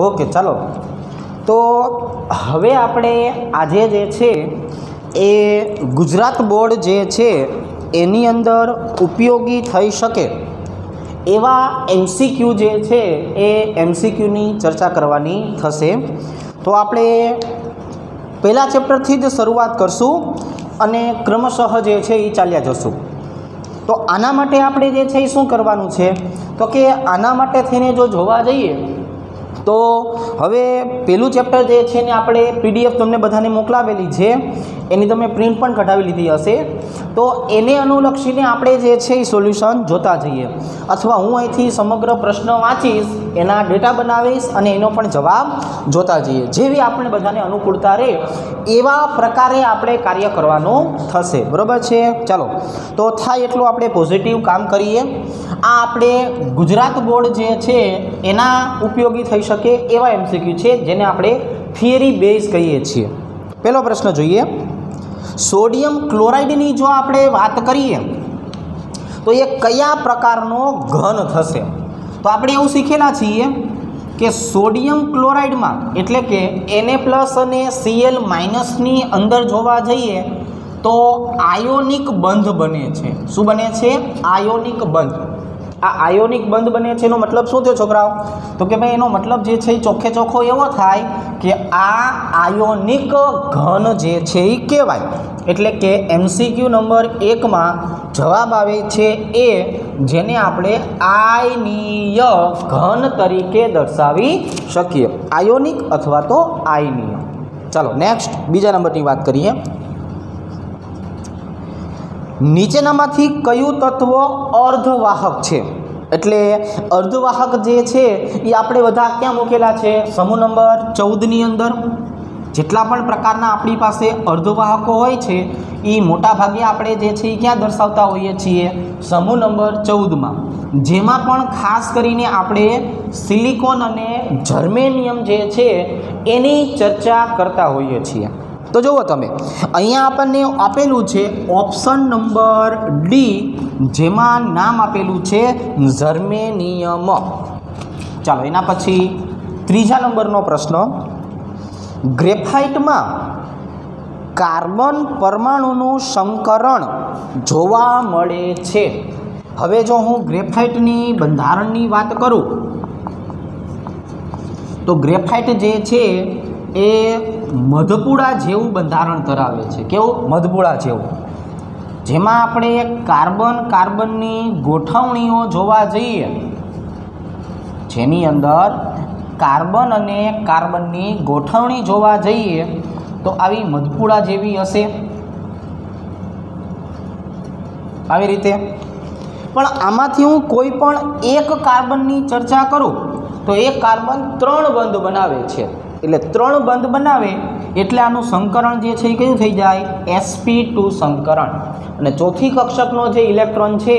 Okay, ચાલો. તો હવે આપણે આજે જે છે એ ગુજરાત બોર્ડ જે છે એની અંદર ઉપયોગી થઈ શકે એવા MCQ જે છે એ MCQની ચર્ચા કરવાની થશે. તો આપણે પહેલા ચેપ્ટરથી જ શરૂઆત કરશું અને ક્રમશઃ જે છે એ ચાલ્યા જશું. તો આના માટે આપણે જે છે એ શું કરવાનું છે, તો કે આના માટે થઈને જો જોવા જઈએ તો હવે પહેલું ચેપ્ટર જે છે ને આપણે PDF તમને બધાને મોકલાવેલી છે, એની તમે પ્રિન્ટ પણ કઢાવી લીધી હશે. તો એને અનુલક્ષીને આપણે જે છે એ સોલ્યુશન જોતા જઈએ, અથવા હું અહીંથી સમગ્ર પ્રશ્ન વાંચીશ, એના ડેટા બનાવીશ અને એનો પણ જવાબ જોતા જઈએ. જેવી આપણે બધાને અનુકૂળતા રહે એવા પ્રકારે આપણે કાર્ય કરવાનું થશે. બરાબર છે? ચાલો, તો થાય એટલું આપણે પોઝિટિવ કામ કરીએ. આ આપણે ગુજરાત બોર્ડ જે છે એના ઉપયોગી થઈ શકે એવા MCQ છે, જેને આપણે થિયરી બેઝ કહીએ છીએ. પહેલો પ્રશ્ન જોઈએ. સોડિયમ ક્લોરાઇડની જો આપણે વાત કરીએ તો એ કયા પ્રકારનો ઘન થશે? તો આપણે એવું શીખેલા છીએ કે સોડિયમ ક્લોરાઇડમાં એટલે કે Na+ અને Cl- ની અંદર જોવા જઈએ તો આયોનિક બંધ બને છે. શું બને છે? આયોનિક બંધ. આ આયોનિક બંધ બને છે એનો મતલબ શું થયો છોકરાઓ? તો કે ભાઈ એનો મતલબ જે છે એ ચોખ્ખે ચોખ્ખો એવો થાય કે આ આયોનિક ઘન જે છે એ કહેવાય. એટલે કે MCQ નંબર 1માં જવાબ આવે છે એ, જેને આપણે આયનીય ઘન તરીકે દર્શાવી શકીએ. આયોનિક અથવા તો આયનીય. ચાલો નેક્સ્ટ, બીજા નંબરની વાત કરીએ. નીચેનામાંથી કયું તત્વ અર્ધવાહક છે? એટલે અર્ધવાહક જે છે એ આપણે બધા ક્યાં મૂકેલા છે? સમૂહ નંબર 14ની અંદર. જેટલા પણ પ્રકારના આપણી પાસે અર્ધવાહકો હોય છે એ મોટાભાગે આપણે જે છે એ ક્યાં દર્શાવતા હોઈએ છીએ? સમૂહ નંબર 14માં. જેમાં પણ ખાસ કરીને આપણે સિલિકોન અને જર્મેનિયમ જે છે એની ચર્ચા કરતા હોઈએ છીએ. તો જુઓ તમે, અહીંયા આપણને આપેલું છે ઓપ્શન નંબર ડી, જેમાં નામ આપેલું છે જર્મેનિયમ. ચાલો, એના પછી ત્રીજા નંબરનો પ્રશ્ન. ગ્રેફાઇટમાં કાર્બન પરમાણુનું સંકરણ જોવા મળે છે. હવે જો હું ગ્રેફાઇટની બંધારણની વાત કરું તો ગ્રેફાઇટ જે છે એ મધપુડા જેવું બંધારણ ધરાવે છે. કેવું? મધપુડા જેવું. જેમાં આપણે કાર્બનની ગોઠવણીઓ જોવા જઈએ, જેની અંદર કાર્બન અને કાર્બનની ગોઠવણી જોવા જઈએ તો આવી મધપુડા જેવી હશે, આવી રીતે. પણ આમાંથી હું કોઈ પણ એક કાર્બનની ચર્ચા કરું તો એક કાર્બન 3 બંધ બનાવે છે. એટલે 3 બંધ બનાવે એટલે આનું સંકરણ જે છે એ કયું થઈ જાય? sp2 સંકરણ. અને ચોથી કક્ષકનો જે ઇલેક્ટ્રોન છે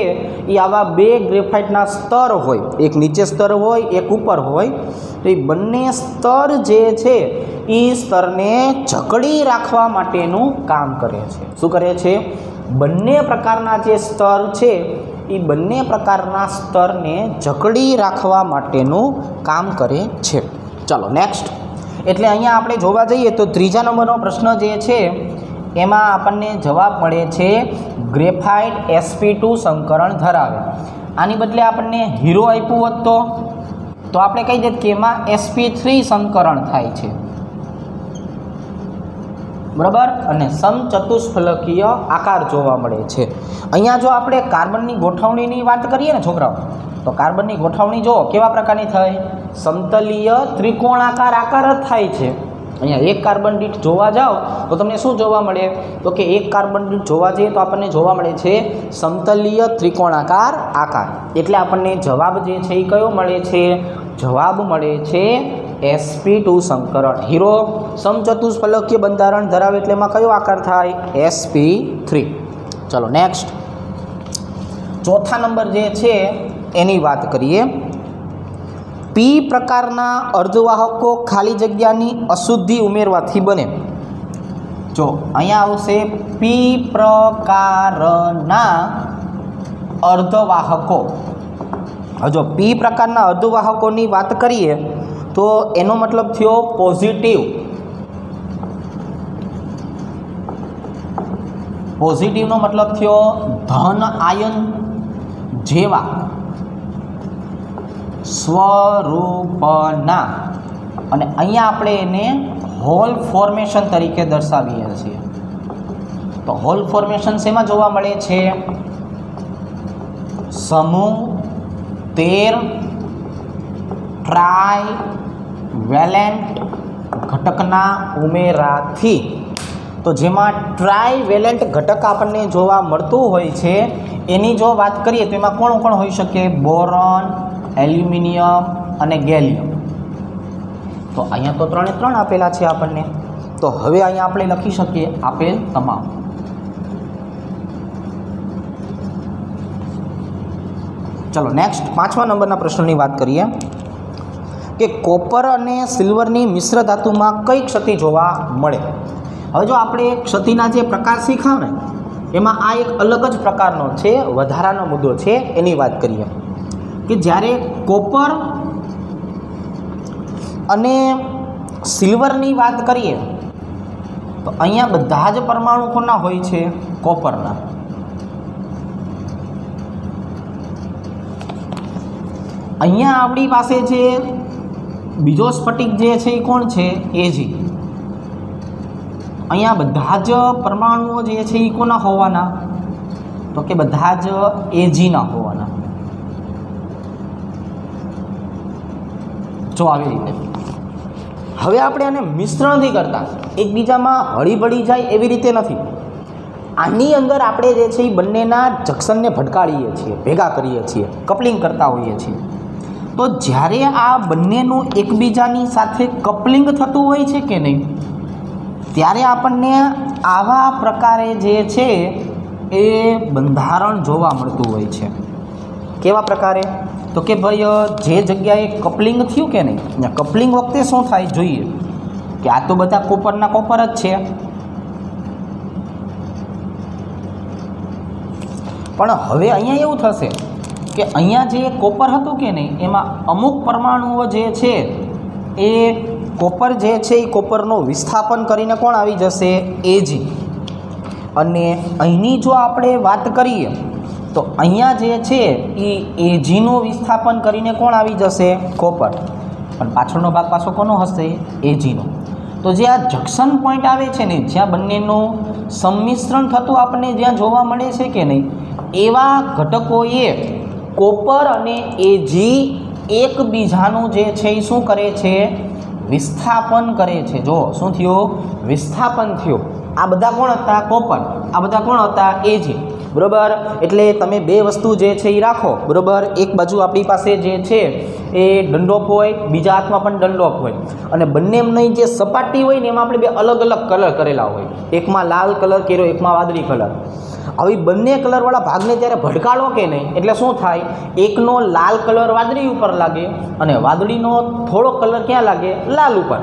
એ આવા 2 ગ્રેફાઇટના સ્તર હોય, એક નીચે સ્તર હોય, એક ઉપર હોય. તો એ બંને સ્તર જે છે એ સ્તરને જકડી રાખવા માટેનું કામ કરે છે. શું કરે છે? બંને પ્રકારના જે સ્તર છે એ બંને પ્રકારના સ્તરને જકડી રાખવા માટેનું કામ કરે છે. ચાલો નેક્સ્ટ. એટલે અહીંયા આપણે જોવા જઈએ તો ત્રીજા નંબરનો પ્રશ્ન જે છે એમાં આપણને જવાબ મળે છે ગ્રેફાઇટ sp2 સંકરણ ધરાવે. આની બદલે આપણને હીરો આપ્યું હોત તો આપણે કહી દઈએ કે એમાં sp3 સંકરણ થાય છે. બરાબર? અને સમચતુષ્ફલકીય આકાર જોવા મળે છે. અહીંયા જો આપણે કાર્બનની ગોઠવણીની વાત કરીએ ને છોકરાઓ, તો કાર્બનની ગોઠવણી જો કેવા પ્રકારની થાય? સમતલીય ત્રિકોણાકાર આકાર જ થાય છે. અહીંયા એક કાર્બન દીઠ જોવા જાઓ તો તમને શું જોવા મળે? તો કે એક કાર્બન દીઠ જોવા જઈએ તો આપણને જોવા મળે છે સમતલીય ત્રિકોણાકાર આકાર. એટલે આપણને જવાબ જે છે એ કયો મળે છે? જવાબ મળે છે sp2 સંકરણ. હીરો સમચતુષ્ફલકીય બંધારણ ધરાવે એટલે એમાં કયો આકાર થાય? sp3. ચલો નેક્સ્ટ. ચોથા નંબર જે છે એની વાત કરીએ. P પ્રકારના અર્ધવાહકો ખાલી જગ્યાની અશુદ્ધિ ઉમેરવાથી બને. જો અહીંયા આવશે P પ્રકારના અર્ધવાહકો. હવે જો P પ્રકારના અર્ધવાહકોની વાત કરીએ તો એનો મતલબ થયો પોઝિટિવ. પોઝિટિવનો મતલબ થયો ધન આયન જેવા સ્વરૂપના, અને અહીંયા આપણે એને હોલ ફોર્મેશન તરીકે દર્શાવીએ છીએ. તો હોલ ફોર્મેશન શેમાં જોવા મળે છે? સમૂહ 13 ટ્રાયવેલેન્ટ ઘટકના ઉમેરાથી. તો જેમાં ટ્રાયવેલેન્ટ ઘટક આપણને જોવા મળતું હોય છે એની જો વાત કરીએ તો એમાં કોણ કોણ હોઈ શકે? બોરોન, એલ્યુમિનિયમ અને ગેલિયમ. તો અહીંયા તો 3 એ 3 આપેલા છે આપણને. તો હવે અહીંયા આપણે લખી શકીએ આપેલ તમામ. ચલો નેક્સ્ટ 5મા નંબરના પ્રશ્નની વાત કરીએ કે કોપર અને સિલ્વરની મિશ્ર ધાતુમાં કઈ ક્ષતિ જોવા મળે? હવે જો આપણે ક્ષતિના જે પ્રકાર શીખ્યા ને એમાં આ એક અલગ જ પ્રકારનો છે, વધારાનો મુદ્દો છે, એની વાત કરીએ કે જ્યારે કોપર અને સિલ્વરની વાત કરીએ તો અહીંયા બધા જ પરમાણુ કોના હોય છે? કોપરના. અહીંયા આપણી પાસે જે બીજો સ્ફટિક જે છે એ કોણ છે? એજી. અહીંયા બધા જ પરમાણુઓ જે છે એ કોના હોવાના? તો કે બધા જ એજીના હોવાના. જો આવી રીતે હવે આપણે આને મિશ્રણ નથી કરતા, એકબીજામાં હળીભળી જાય એવી રીતે નથી. આની અંદર આપણે જે છે એ બંનેના જંક્શનને ભટકાડીએ છીએ, ભેગા કરીએ છીએ, કપલિંગ કરતા હોઈએ છીએ. તો જ્યારે આ બંનેનું એકબીજાની સાથે કપલિંગ થતું હોય છે કે નહીં, ત્યારે આપણને આવા પ્રકારે જે છે એ બંધારણ જોવા મળતું હોય છે. કેવા પ્રકારે? તો કે ભાઈ જે જગ્યાએ કપલિંગ થયું કે નહીં, ત્યાં કપલિંગ વખતે શું થાય જોઈએ કે આ તો બધા કોપરના કોપર જ છે, પણ હવે અહીંયા એવું થશે કે અહીંયા જે કોપર હતું કે નહીં એમાં અમુક પરમાણુઓ જે છે એ કોપર જે છે એ કોપરનું વિસ્થાપન કરીને કોણ આવી જશે? એજી. અને અહીંની જો આપણે વાત કરીએ તો અહીંયા જે છે એ એજીનું વિસ્થાપન કરીને કોણ આવી જશે? કોપર. પણ પાછળનો ભાગ પાછો કોનો હશે? એજીનો. તો જે આ જંક્શન પોઈન્ટ આવે છે ને, જ્યાં બંનેનું સંમિશ્રણ થતું આપણને જ્યાં જોવા મળે છે કે નહીં, એવા ઘટકોએ કોપર અને એજી એકબીજાનું જે છે એ શું કરે છે? વિસ્થાપન કરે છે. જો શું થયું? વિસ્થાપન થયું. આ બધા કોણ હતા? કોપર. આ બધા કોણ હતા? એજી. બરાબર. એટલે તમે બે વસ્તુ જે છે એ રાખો. બરાબર. એક બાજુ આપણી પાસે જે છે એ દંડોપ હોય, બીજા હાથમાં પણ દંડોપ હોય, અને બંનેની જે સપાટી હોય ને એમાં આપણે બે અલગ અલગ કલર કરેલા હોય. એકમાં લાલ કલર કર્યો, એકમાં વાદળી કલર. હવે બંને કલરવાળા ભાગને જ્યારે ભડકાડો કે નહીં એટલે શું થાય? એકનો લાલ કલર વાદળી ઉપર લાગે અને વાદળીનો થોડો કલર ક્યાં લાગે? લાલ ઉપર.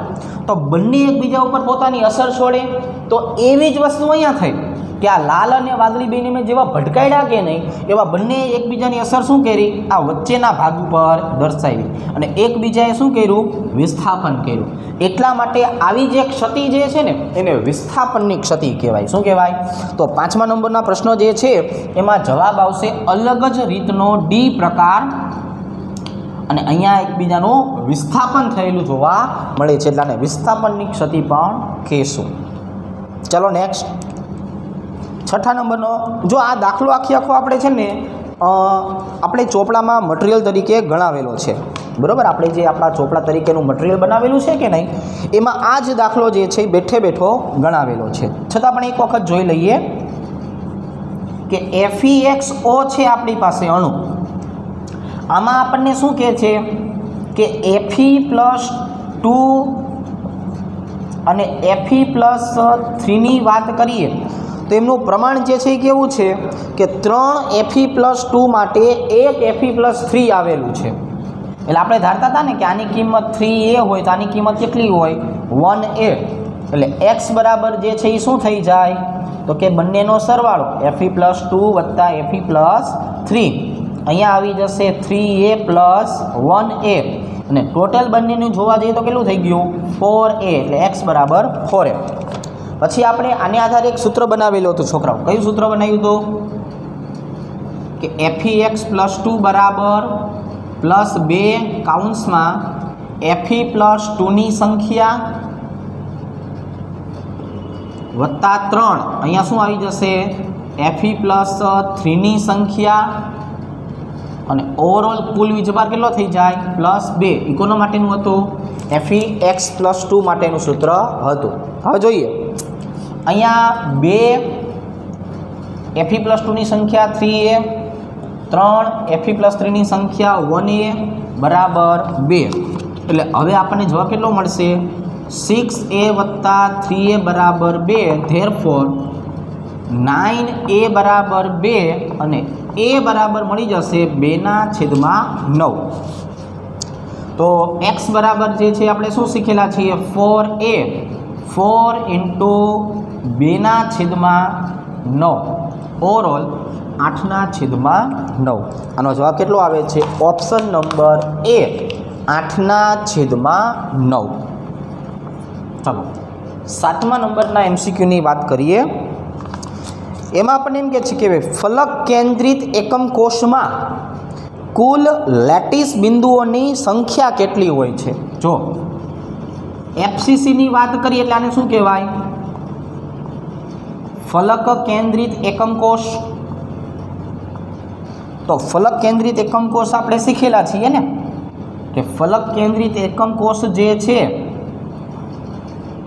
તો બંને એકબીજા ઉપર પોતાની અસર છોડે. તો એવી જ વસ્તુ અહીંયા થઈ કે આ લાલ અને વાદળી બેને મેં જેવા ભટકાડ્યા કે નહીં એવા બંને એકબીજાની અસર શું કરી? આ વચ્ચેના ભાગ ઉપર દર્શાવી અને એકબીજાએ શું કર્યું? વિસ્થાપન કર્યું. એટલા માટે આવી જે ક્ષતિ જે છે ને એને વિસ્થાપનની ક્ષતિ કહેવાય. શું કહેવાય? તો 5મા નંબરના પ્રશ્નો જે છે એમાં જવાબ આવશે અલગ જ રીતનો ડી પ્રકાર, અને અહીંયા એકબીજાનું વિસ્થાપન થયેલું જોવા મળે છે એટલે આને વિસ્થાપનની ક્ષતિ પણ કહેશું. ચલો નેક્સ્ટ 6ઠા નંબરનો. જો આ દાખલો આખો આપણે છે ને આપણે ચોપડામાં મટીરિયલ તરીકે ગણાવેલો છે. બરાબર. આપણે જે આપણા ચોપડા તરીકેનું મટીરિયલ બનાવેલું છે કે નહીં એમાં આ જ દાખલો જે છે એ બેઠે બેઠો ગણાવેલો છે. છતાં પણ એક વખત જોઈ લઈએ કે FeXO છે આપણી પાસે અણુ. આમાં આપણને શું કહે છે કે Fe+2 અને Fe+3ની વાત કરીએ તો એમનું પ્રમાણ જે છે એ કેવું છે કે 3 Fe+2 માટે 1 Fe+3 આવેલું છે. એટલે આપણે ધારતા હતા ને કે આની કિંમત 3A હોય તો આની કિંમત કેટલી હોય? 1A. એટલે x બરાબર જે છે એ શું થઈ જાય? તો કે બંનેનો સરવાળો Fe+2 વત્તા Fe+3. અહીંયા આવી જશે 3A + 1A. અને ટોટલ બંનેનું જોવા જઈએ તો કેટલું થઈ ગયું 4a એટલે x બરાબર 4a. પછી આપણે આને આધારે એક સૂત્ર બનાવેલું હતું છોકરાઓ. કયું સૂત્ર બનાવ્યું હતું કે fe(x + 2) બરાબર +2 કૌંસમાં fe + 2ની સંખ્યા વત્તા 3 અહીંયા શું આવી જશે fe + 3ની સંખ્યા અને ઓવરઓલ કુલ વીજભાર કેટલો થઈ જાય +2. ઇકોનો માટેનું હતું fe(x + 2) માટેનું સૂત્ર હતું. હવે જોઈએ અહીંયા 2 fe + 2ની સંખ્યા 3a, 3 fe + 3ની સંખ્યા 1a બરાબર 2. એટલે હવે આપણને જવાબ કેટલો મળશે 6a + 3a બરાબર 2. ધેરફોર 9a બરાબર 2 અને a બરાબર મળી જશે 2/9. તો x બરાબર જે છે આપણે શું શીખેલા છીએ 4a, 4 × 2/9 ઓવરઓલ 8/9. આનો જવાબ કેટલો આવે છે ઓપ્શન નંબર a 8/9. ચાલો 7મા નંબરના MCQની વાત કરીએ. એમાં આપણને એમ કહે છે કે ફલક કેન્દ્રિત એકમ કોષમાં કુલ લેટિસ બિંદુઓની સંખ્યા કેટલી હોય છે. જો FCCની વાત કરીએ એટલે આને શું કહેવાય ફલક કેન્દ્રિત એકમ કોષ. તો ફલક કેન્દ્રિત એકમ કોષ આપણે શીખેલા છીએ ને કે ફલક કેન્દ્રિત એકમ કોષ જે છે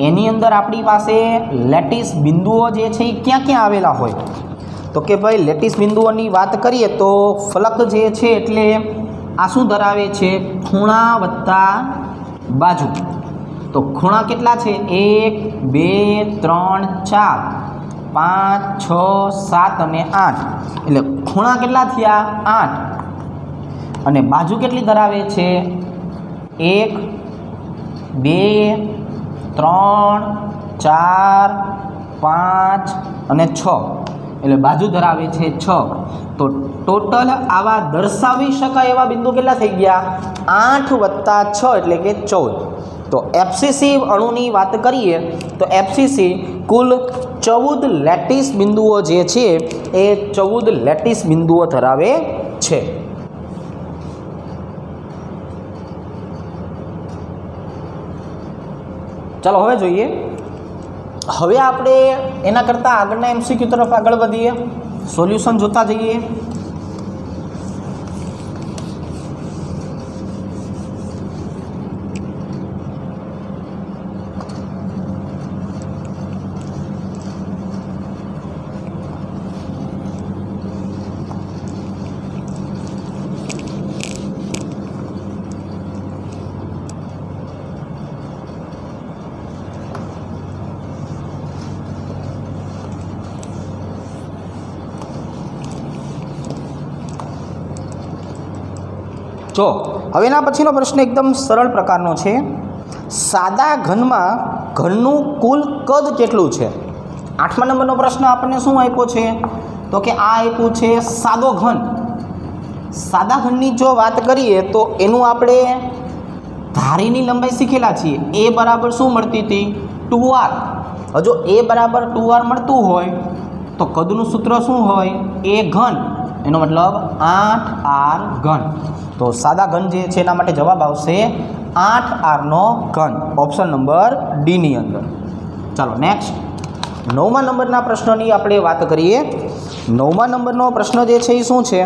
એની અંદર આપણી પાસે લેટિસ બિંદુઓ જે છે એ ક્યાં ક્યાં આવેલા હોય. તો કે ભાઈ લેટિસ બિંદુઓની વાત કરીએ તો ફલક જે છે એટલે આ શું ધરાવે છે ખૂણા વત્તા બાજુ. તો ખૂણા કેટલા છે 1 2 3 4 5 6 7 અને 8. એટલે ખૂણા કેટલા થયા 8 અને બાજુ કેટલી ધરાવે છે 1 2 3 4 5 અને 6. એટલે બાજુ ધરાવે છે 6. તો ટોટલ આવા દર્શાવી શકાય એવા બિંદુ કેટલા થઈ ગયા 8 વત્તા 6 એટલે કે 14. તો FCC અણુની વાત કરીએ તો FCC કુલ 14 લેટિસ બિંદુઓ જે છે એ 14 લેટિસ બિંદુઓ ધરાવે છે. ચાલો હવે જોઈએ. હવે આપણે એના કરતાં આગળના MCQ તરફ આગળ વધીએ, સોલ્યુશન જોતા જઈએ. જો હવે એના પછીનો પ્રશ્ન એકદમ સરળ પ્રકારનો છે. સાદા ઘનમાં ઘનનું કુલ કદ કેટલું છે. 8મા નંબરનો પ્રશ્ન આપણને શું આપ્યો છે તો કે આ આપ્યું છે સાદો ઘન. સાદા ઘનની જો વાત કરીએ તો એનું આપણે ધારીની લંબાઈ શીખેલા છીએ. a બરાબર શું મળતી હતી 2r. જો a બરાબર 2r મળતું હોય તો કદનું સૂત્ર શું હોય a ઘન, એનો મતલબ 8r ઘન. તો સાદા ઘન જે છે એના માટે જવાબ આવશે 8rનો ઘન, ઓપ્શન નંબર ડી ની અંદર. ચાલો નેક્સ્ટ 9મા નંબરના પ્રશ્નની આપણે વાત કરીએ. 9મા નંબરનો પ્રશ્ન જે છે એ શું છે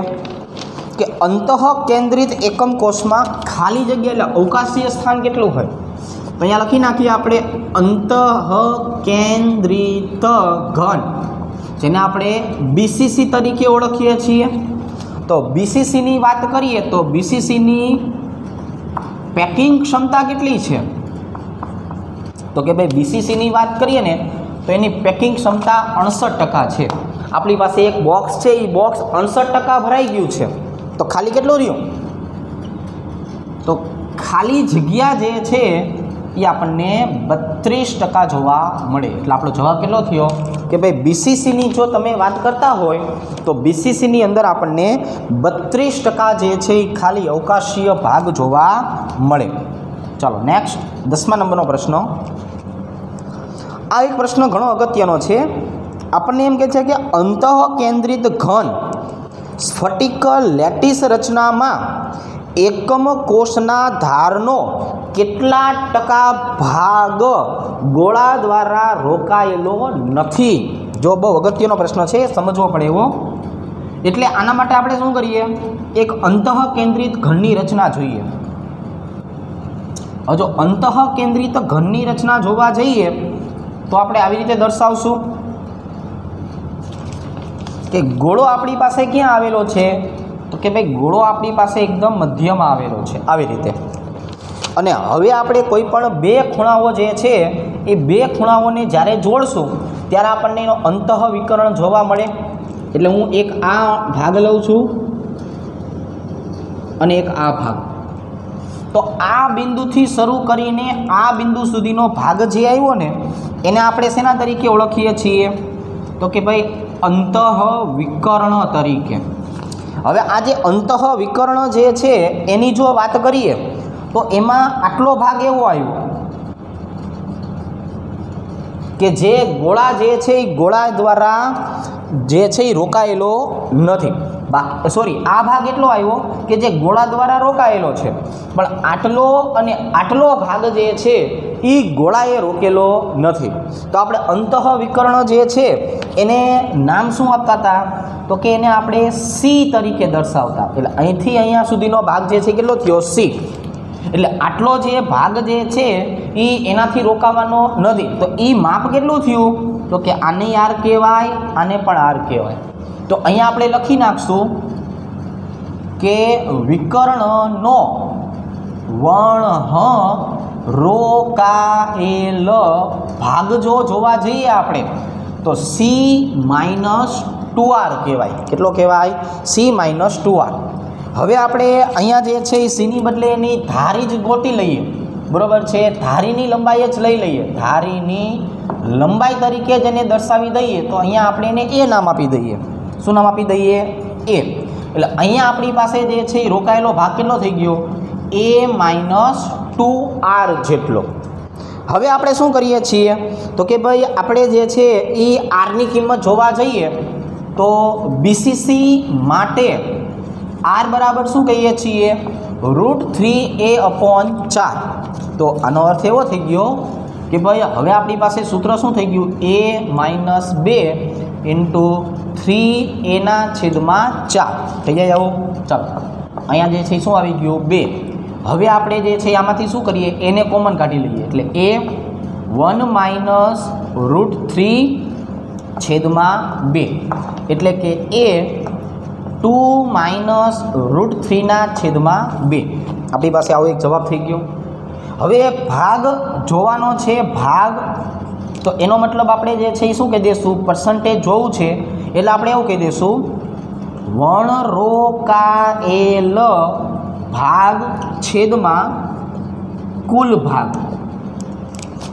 કે અંતઃ કેન્દ્રિત એકમ કોષમાં ખાલી જગ્યા એટલે અવકાશીય સ્થાન કેટલું હોય. તો અહીંયા લખી નાખીએ આપણે અંતઃ કેન્દ્રિત ઘન, જેને આપણે BCC તરીકે ઓળખીએ છીએ. તો BCCની વાત કરીએ તો BCCની પેકિંગ ક્ષમતા કેટલી છે તો કે ભાઈ BCCની વાત કરીએ ને તો એની પેકિંગ ક્ષમતા 68% છે. આપણી પાસે એક બોક્સ છે, એ બોક્સ 68% ભરાઈ ગયું છે. તો ખાલી કેટલું રહ્યું તો ખાલી જગ્યા જે છે એ આપણને 32% જોવા મળે. એટલે આપણો જવાબ કેટલો થયો કે ભાઈ બીસીસીની જો તમે વાત કરતા હોય તો બીસીસીની અંદર આપણને 32% જે છે એ ખાલી અવકાશીય ભાગ જોવા મળે. ચાલો નેક્સ્ટ 10મા નંબરનો પ્રશ્ન. આ એક પ્રશ્ન ઘણો અગત્યનો છે. આપણને એમ કહે છે કે અંતઃકેન્દ્રિત ઘન સ્ફટિક લેટિસ રચનામાં એકમ કોષના ધારનો કેટલા ટકા ભાગ ગોળા દ્વારા રોકાયેલો નથી? જો બહુ અગત્યનો પ્રશ્ન છે, સમજવો પડે એવો. એટલે આના માટે આપણે શું કરીએ, એક અંતઃકેન્દ્રિત ઘનની રચના જોઈએ. હવે જો અંતઃકેન્દ્રિત ઘનની રચના જોવા જઈએ તો આપણે આવી રીતે દર્શાવશું કે ગોળો આપણી પાસે ક્યાં આવેલો છે, તો કે ભાઈ ગોળો આપણી પાસે એકદમ મધ્યમાં આવેલો છે, આવી રીતે. અને હવે આપણે કોઈ પણ બે ખૂણાઓ જે છે એ બે ખૂણાઓને જ્યારે જોડશું ત્યારે આપણને એનો અંતઃવિકરણ જોવા મળે. એટલે હું એક આ ભાગ લઉં છું અને એક આ ભાગ. તો આ બિંદુથી શરૂ કરીને આ બિંદુ સુધીનો ભાગ જે આવ્યો ને એને આપણે શેના તરીકે ઓળખીએ છીએ, તો કે ભાઈ અંતઃવિકર્ણ તરીકે. હવે આ જે અંતઃવિકર્ણ જે છે એની જો વાત કરીએ તો એમાં આટલો ભાગ એવો આવ્યો કે જે ગોળા જે છે એ ગોળા દ્વારા જે છે એ રોકાયેલો નથી. સોરી, આ ભાગ એટલો આવ્યો કે જે ગોળા દ્વારા રોકાયેલો છે, પણ આટલો અને આટલો ભાગ જે છે એ ગોળાએ રોકેલો નથી. તો આપણે અંતઃવિકર્ણ જે છે એને નામ શું આપતા હતા, તો કે એને આપણે સી તરીકે દર્શાવતા. એટલે અહીંથી અહીંયા સુધીનો ભાગ જે છે કેટલો થયો, સી. એટલે આટલો જે ભાગ જે છે એ એનાથી રોકાવાનો નથી. તો એ માપ કેટલું થયું, તો કે આને આર કહેવાય, આને પણ આર કહેવાય. તો અહીંયા આપણે લખી નાખશું કે વિકર્ણનો રોકાયેલ ભાગ જો જોવા જઈએ આપણે તો C-2R કહેવાય. કેટલો કહેવાય, C-2R. હવે આપણે અહીંયા જે છે એ સીની બદલે એની ધારી જ ગોતી લઈએ, બરાબર છે. ધારીની લંબાઈ જ લઈ લઈએ, ધારીની લંબાઈ તરીકે જ એને દર્શાવી દઈએ. તો અહીંયા આપણે એને એ નામ આપી દઈએ. શું નામ આપી દઈએ, એ. એટલે અહીંયા આપણી પાસે જે છે એ રોકાયેલો ભાગ કેટલો થઈ ગયો, A-2R જેટલો. હવે આપણે શું કરીએ છીએ, તો કે ભાઈ આપણે જે છે એ આરની કિંમત જોવા જઈએ તો બીસીસી માટે આર બરાબર શું કહીએ છીએ, √3a/4. તો આનો અર્થ એવો થઈ ગયો કે ભાઈ હવે આપણી પાસે સૂત્ર શું થઈ ગયું, A-2 × 3a/4 થઈ જાય આવું. ચાલો અહીંયા જે છે શું આવી ગયું, 2. હવે આપણે જે છે આમાંથી શું કરીએ, એને કોમન કાઢી લઈએ. એટલે A1 √3/2 એટલે કે A2 √3/2. આપણી પાસે આવો એક જવાબ થઈ ગયો. હવે ભાગ જોવાનો છે, ભાગ. તો એનો મતલબ આપણે જે છે એ શું કહી દઈશું, પર્સન્ટેજ જોવું છે એટલે આપણે એવું કહી દઈશું વણરોકાયેલ ભાગ છેદમાં કુલ ભાગ.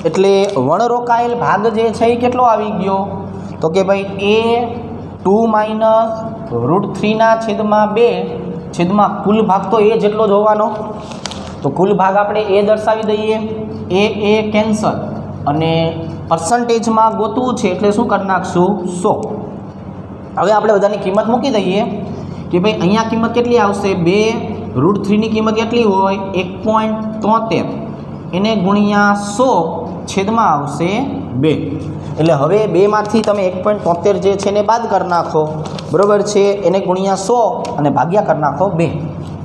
એટલે વણરોકાયેલ ભાગ જે છે એ કેટલો આવી ગયો, તો કે ભાઈ A2 √3/2 છેદમાં કુલ ભાગ તો એ જેટલો જ હોવાનો. તો કુલ ભાગ આપણે એ દર્શાવી દઈએ, એ કેન્સલ, અને પર્સન્ટેજમાં ગોતવું છે એટલે શું કરી નાખશું, 100. હવે આપણે બધાની કિંમત મૂકી દઈએ કે ભાઈ અહીંયા કિંમત કેટલી આવશે, 2 √3ની કિંમત કેટલી હોય, 1.73, એને ગુણ્યા 100 છેદમાં આવશે 2. એટલે હવે 2માંથી તમે 1.73 જે છે એને બાદ કરી નાખો, બરાબર છે. એને ગુણ્યા 100 અને ભાગ્યા કરી નાખો 2.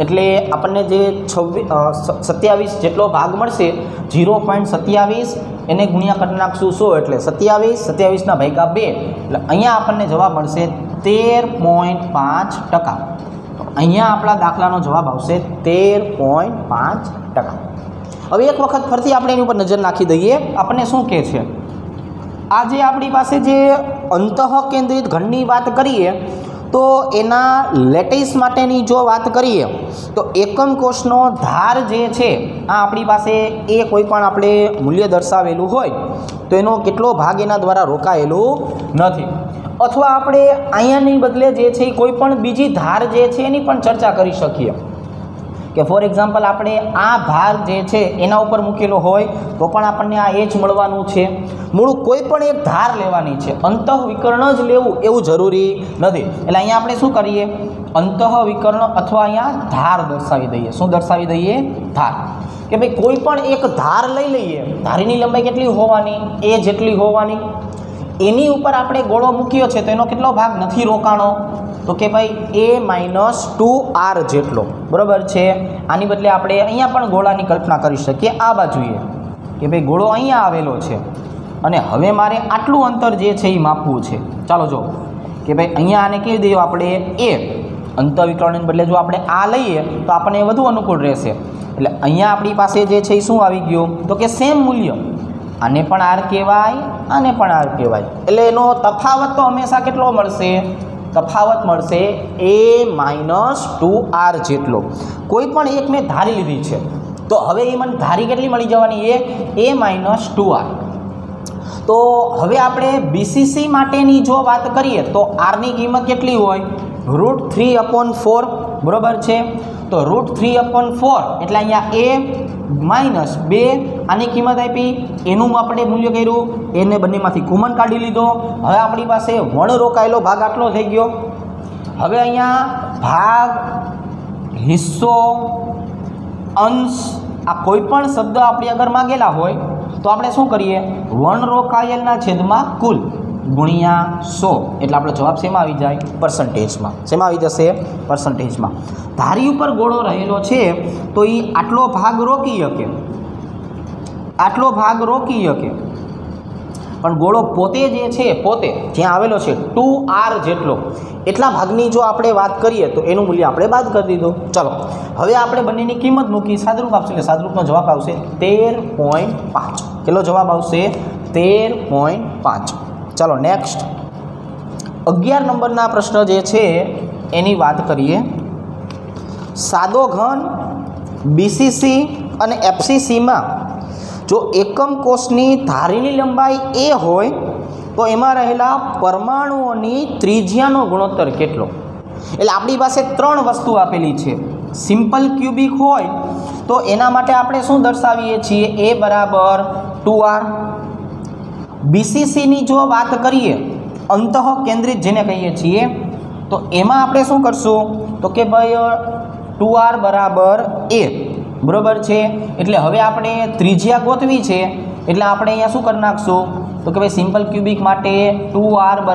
એટલે આપણને જે 27 જેટલો ભાગ મળશે, 0.27 એને ગુણ્યા કરી નાખશું 100 એટલે 27ના ભાગ્યા 2. એટલે અહીંયા આપણને જવાબ મળશે 13.5%. તો અહીંયા આપણા દાખલાનો જવાબ આવશે 13.5%. હવે એક વખત ફરીથી આપણે એની ઉપર નજર નાખી દઈએ, આપણને શું કહે છે. આજે આપણી પાસે જે અંતઃકેન્દ્રિત ઘનની વાત કરીએ તો એના લેટિસ માટેની જો વાત કરીએ તો એકમ કોષનો ધાર જે છે આ આપણી પાસે એ કોઈ પણ આપણે મૂલ્ય દર્શાવેલું હોય તો એનો કેટલો ભાગ એના દ્વારા રોકાયેલું નથી, અથવા આપણે અહીંયાની બદલે જે છે કોઈ પણ બીજી ધાર જે છે એની પણ ચર્ચા કરી શકીએ કે ફોર એક્ઝામ્પલ આપણે આ ભાર જે છે એના ઉપર મૂકેલો હોય તો પણ આપણને આ એ જ મળવાનું છે. મૂળ કોઈ પણ એક ધાર લેવાની છે, અંતઃવિકર્ણ જ લેવું એવું જરૂરી નથી. એટલે અહીંયા આપણે શું કરીએ, અંતઃવિકર્ણ અથવા અહીંયા ધાર દર્શાવી દઈએ. શું દર્શાવી દઈએ? ધાર. કે ભાઈ કોઈ પણ એક ધાર લઈ લઈએ, ધારીની લંબાઈ કેટલી હોવાની? એ જેટલી હોવાની. એની ઉપર આપણે ગોળો મૂક્યો છે તો એનો કેટલો ભાગ નથી રોકાણો? તો કે ભાઈ a-2r જેટલો, બરાબર છે. આની બદલે આપણે અહીંયા પણ ગોળાની કલ્પના કરી શકીએ. આ બાજુએ કે ભાઈ ગોળો અહીંયા આવેલો છે અને હવે મારે આટલું અંતર જે છે એ માપવું છે. ચાલો જો કે ભાઈ અહીંયા આને કહી દઈએ આપણે એ, અંતઃવિકર્ણને બદલે જો આપણે આ લઈએ તો આપણને વધુ અનુકૂળ રહેશે. એટલે અહીંયા આપણી પાસે જે છે એ શું આવી ગયું તો કે સેમ મૂલ્ય, આને પણ આર કહેવાય, આને પણ આર કહેવાય. એટલે એનો તફાવત તો હંમેશા કેટલો મળશે? તફાવત મળશે a-2r જેટલો. કોઈ પણ એક મેં ધારી લીધી છે તો હવે એ મને ધારી કેટલી મળી જવાની? a-2r. તો હવે આપણે BCC માટેની જો વાત કરીએ તો આરની કિંમત કેટલી હોય? √3/4, બરાબર છે. તો √3/4 એટલે અહીંયા a-2 આની કિંમત આપી, એનું આપણે મૂલ્ય કર્યું, એને બંનેમાંથી કોમન કાઢી લીધો. હવે આપણી પાસે વણ રોકાયેલો ભાગ આટલો થઈ ગયો. હવે અહીંયા ભાગ, હિસ્સો, અંશ, આ કોઈ પણ શબ્દ આપણે અગર માગેલા હોય તો આપણે શું કરીએ? વણ રોકાયેલના છેદમાં કુલ ગુણ્યા 100. એટલે આપણો જવાબ શેમાં આવી જાય? પર્સન્ટેજમાં. શેમાં આવી જશે? પર્સન્ટેજમાં. ધારી ઉપર ગોળો રહેલો છે તો એ આટલો ભાગ રોકી શકે, આટલો ભાગ રોકી શકે, પણ ગોળો પોતે જે છે, પોતે જ્યાં આવેલો છે 2r જેટલો, એટલા ભાગની જો આપણે વાત કરીએ તો એનું મૂલ્ય આપણે બાદ કરી દીધું. ચલો હવે આપણે બંનેની કિંમત મૂકી, સાદરૂપ આપશે એટલે સાદરૂપનો જવાબ આવશે 13.5. કેટલો જવાબ આવશે? 13.5. ચાલો નેક્સ્ટ 11 નંબરના પ્રશ્ન જે છે એની વાત કરીએ. સાદો ઘન BCC અને FCCમાં જો એકમ કોષની ધારીની લંબાઈ a હોય તો એમાં રહેલા પરમાણુઓની ત્રિજ્યાનો ગુણોત્તર કેટલો? એટલે આપણી પાસે 3 વસ્તુ આપેલી છે. સિમ્પલ ક્યુબિક હોય તો એના માટે આપણે શું દર્શાવીએ છીએ? a=2r. BCCની જો વાત કરીએ, અંતઃ કેન્દ્રિત જેને કહીએ છીએ, તો એમાં આપણે શું કરશું તો કે ભાઈ 2r = a, બરાબર છે. એટલે હવે આપણે ત્રિજ્યા ગોતવી છે એટલે આપણે અહીંયા શું કરી નાખશું તો કે ભાઈ સિમ્પલ ક્યુબિક માટે 2r =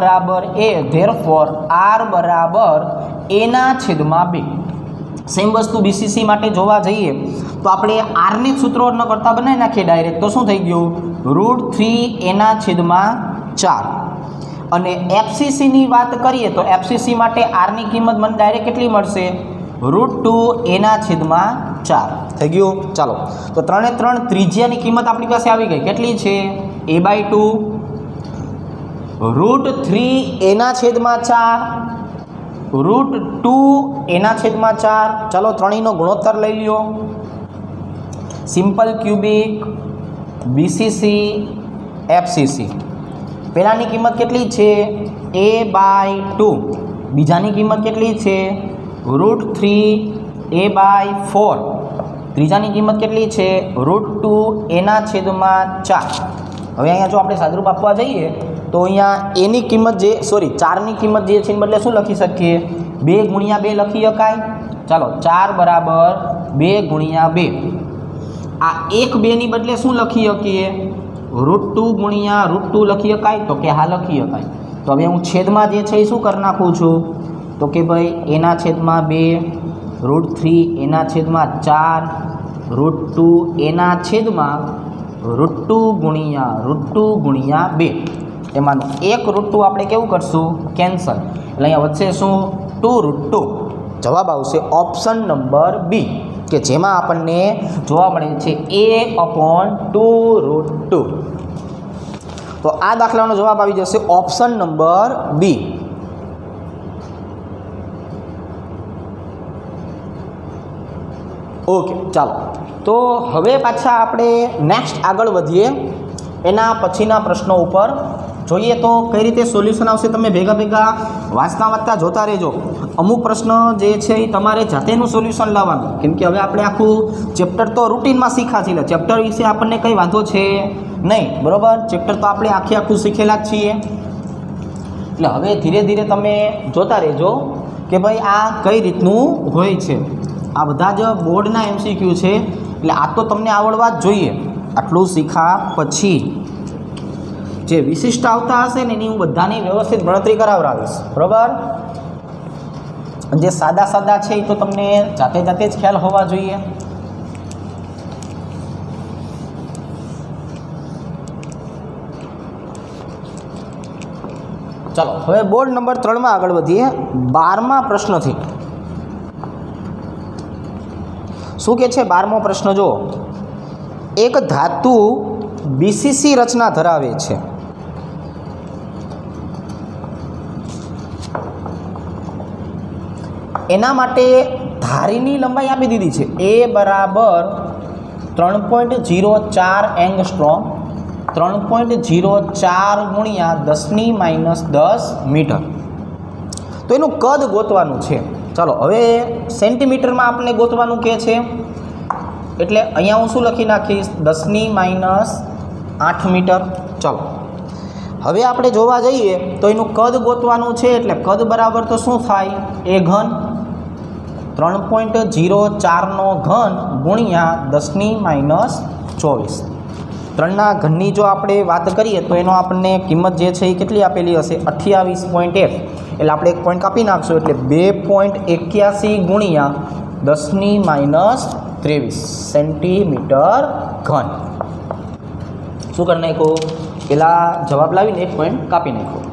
a, therefore r = a/2. Same વસ્તુ BCC માટે જોવા જઈએ તો આપણે આરને સૂત્રો ન કરતાં બનાવી નાખીએ ડાયરેક્ટ, તો શું થઈ ગયું? √3a/4. અને FCCની વાત કરીએ તો FCC માટે આરની કિંમત મને ડાયરેક્ટ કેટલી મળશે? √2a/4 થઈ ગયું. ચાલો તો 3 ત્રિજ્યાની કિંમત આપણી પાસે આવી ગઈ. કેટલી છે? a/2, √3a/4, √2a/4. ચાલો ત્રણેયનો ગુણોત્તર લઈ લ્યો. Simple cubic, BCC, FCC. પહેલાની કિંમત કેટલી છે? a/2. બીજાની કિંમત કેટલી છે? √3a/4. ત્રીજાની કિંમત કેટલી છે? √2a/4. હવે અહીંયા જો આપણે સાદરૂપ આપવા જઈએ તો અહીંયા એની કિંમત જે 4ની કિંમત જે છે એને બદલે શું લખી શકીએ? 2 × 2 લખી શકાય. ચાલો 4 = 2 × 2. આ 1 2ની બદલે શું લખી શકીએ? √2 × √2 લખી શકાય. તો કે હા લખી શકાય. તો હવે હું છેદમાં જે છે એ શું કરી નાખું છું તો કે ભાઈ a/2, √3a/4, √2a/√2 × 2. એમાંનું એક √2 આપણે કેવું કરશું? કેન્સલ. એટલે અહીંયા વચ્ચે શું? 2√2. જવાબ આવશે ઓપ્શન નંબર બી, કે જેમાં આપણને જોવા મળે છે a/2√2. તો આ દાખલાનો જવાબ આવી જશે ઓપ્શન નંબર બી. ઓકે, ચાલો. તો હવે પાછા આપણે નેક્સ્ટ આગળ વધીએ એના પછીના પ્રશ્નો ઉપર. જોઈએ તો કઈ રીતે સોલ્યુશન આવશે. તમે ભેગા વાંચતા જોતા રહેજો. અમુક પ્રશ્ન જે છે એ તમારે જાતેનું સોલ્યુશન લાવવાનું, કેમ કે હવે આપણે આખું ચેપ્ટર તો રૂટીનમાં શીખ્યા છીએ, ચેપ્ટર વિશે આપણને કંઈ વાંધો છે નહીં, બરાબર. ચેપ્ટર તો આપણે આખું શીખેલા જ છીએ. એટલે હવે ધીરે ધીરે તમે જોતા રહેજો કે ભાઈ આ કઈ રીતનું હોય છે. આ બધા જ બોર્ડના MCQ છે, એટલે આ તો તમને આવડવા જ જોઈએ. આટલું શીખા પછી જે વિશિષ્ટ આવતા હશે ને એની હું બધાની વ્યવસ્થિત ગણતરી કરાવડાવીશ, બરાબર. જે સાદા છે એ તો તમને જાતે જ ખ્યાલ હોવા જોઈએ. ચાલો હવે બોર્ડ નંબર 3માં આગળ વધીએ. 12મા પ્રશ્નથી શું કહે છે? 12મો પ્રશ્ન જો, એક ધાતુ BCC રચના ધરાવે છે. એના માટે ધારીની લંબાઈ આપી દીધી છે. A બરાબર 3.04 એંગસ્ટ્રોમ, 3.04 ગુણ્યા 10⁻10 મીટર. તો એનું કદ ગોતવાનું છે. ચાલો હવે સેન્ટીમીટરમાં આપણે ગોતવાનું કહે છે, એટલે અહીંયા હું શું લખી નાખીશ? 10⁻8 મીટર. ચાલો હવે આપણે જોવા જઈએ તો એનું કદ ગોતવાનું છે, એટલે કદ બરાબર તો શું થાય? A ઘન 3.04 નો ઘન ગુણ્યા 10⁻24. 3ના ઘનની જો આપણે વાત કરીએ તો એનો આપણને કિંમત જે છે એ કેટલી આપેલી હશે? 28.1. એટલે આપણે એક પોઈન્ટ કાપી નાખશું, એટલે 2.81 ગુણ્યા 10⁻23 સેન્ટીમીટર ઘન. શું કરી નાખ્યું? પેલા જવાબ લાવીને એક પોઈન્ટ કાપી નાખ્યો.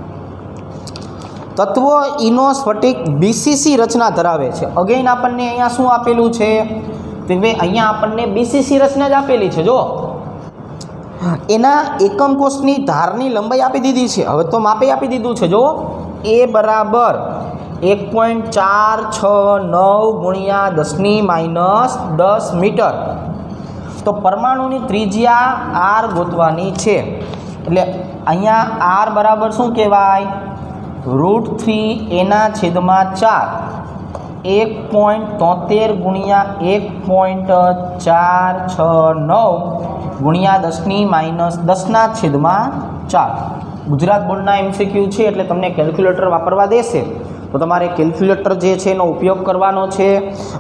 તત્વ ઈનો સ્ફટિક BCC રચના ધરાવે છે. અગેન આપણને અહીંયા શું આપેલું છે? તો અહીંયા આપણને BCC રચના જ આપેલી છે. જો એના એકમ કોષની ધારની લંબાઈ આપી દીધી છે. હવે તો માપે આપી દીધું છે. જો A બરાબર 1.469 ગુણ્યા 10⁻10 મીટર. તો પરમાણુની ત્રિજ્યા R ગોતવાની છે. એટલે અહીંયા R બરાબર શું કહેવાય? √3a/4. 1.73 ગુણ્યા 1.469 ગુણ્યા 10⁻10/4. ગુજરાત બોર્ડના MCQ છે, એટલે તમને કેલ્ક્યુલેટર વાપરવા દેશે. તો તમારે કેલ્ક્યુલેટર જે છે એનો ઉપયોગ કરવાનો છે,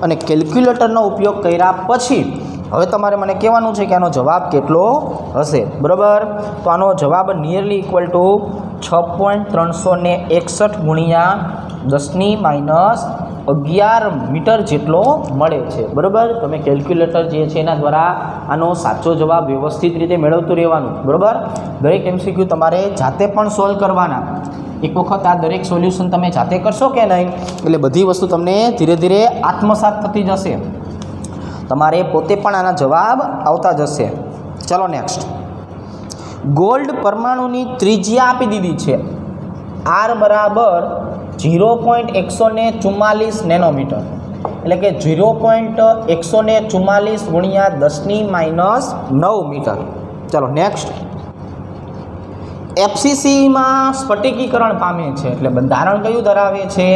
અને કેલ્ક્યુલેટરનો ઉપયોગ કર્યા પછી હવે તમારે મને કહેવાનું છે કે આનો જવાબ કેટલો હશે, બરાબર. તો આનો જવાબ નિયરલી ઇક્વલ ટુ 6.361 ગુણ્યા 10⁻11 મીટર જેટલો મળે છે, બરાબર. તમે કેલ્ક્યુલેટર જે છે એના દ્વારા આનો સાચો જવાબ વ્યવસ્થિત રીતે મેળવતું રહેવાનું, બરાબર. દરેક MCQ તમારે જાતે પણ સોલ્વ કરવાના. એક વખત આ દરેક સોલ્યુશન તમે જાતે કરશો કે નહીં, એટલે બધી વસ્તુ તમને ધીરે ધીરે આત્મસાત થતી જશે. તમારે પોતે પણ આના જવાબ આવતા જશે. ચાલો નેક્સ્ટ. ગોલ્ડ પરમાણુની ત્રિજ્યા આપી દીધી છે. R બરાબર 0.144 નેનોમીટર, એટલે કે 0.144 ગુણ્યા 10⁻9 મીટર. ચાલો નેક્સ્ટ. FCCમાં સ્ફટિકીકરણ પામે છે, એટલે બંધારણ કયું ધરાવે છે?